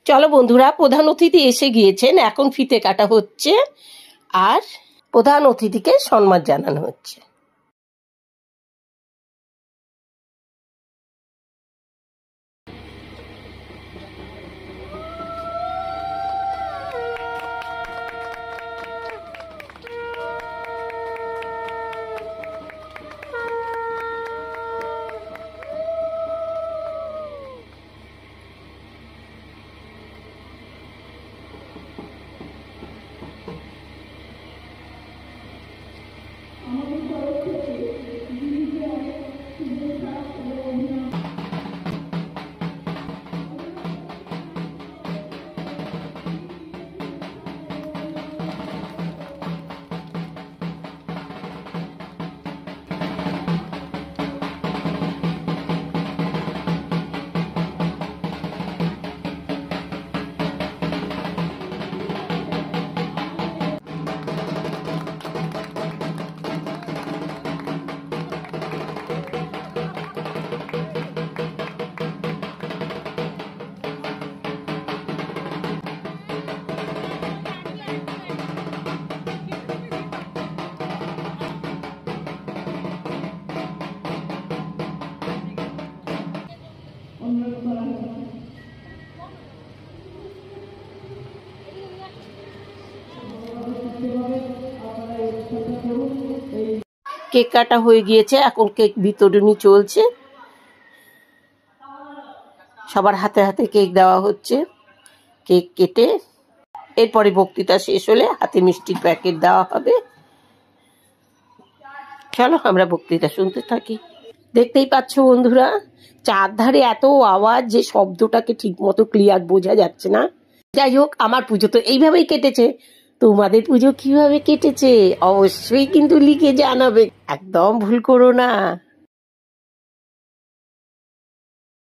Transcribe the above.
চলো বন্ধুরা, প্রধান অতিথি এসে গিয়েছেন, এখন ফিতে কাটা হচ্ছে আর প্রধান অতিথিকে সম্মান জানানো হচ্ছে। কেক কাটা হয়ে গিয়েছে, এখন কেক বিতরণী চলছে, সবার হাতে হাতে কেক দেওয়া হচ্ছে। কেক কেটে এরপরে বক্তৃতা শেষ হলে হাতে মিষ্টির প্যাকেট দেওয়া হবে। চলো আমরা বক্তৃতা শুনতে থাকি। দেখতেই পাচ্ছ বন্ধুরা, চারধারে এত আওয়াজ যে শব্দটাকে ঠিক মতো ক্লিয়ার বোঝা যাচ্ছে না। যাই হোক, আমার পুজো তো এইভাবেই কেটেছে। তোমাদের পুজো কিভাবে কেটেছে অবশ্যই কিন্তু লিখে জানাবে, একদম ভুল করো না।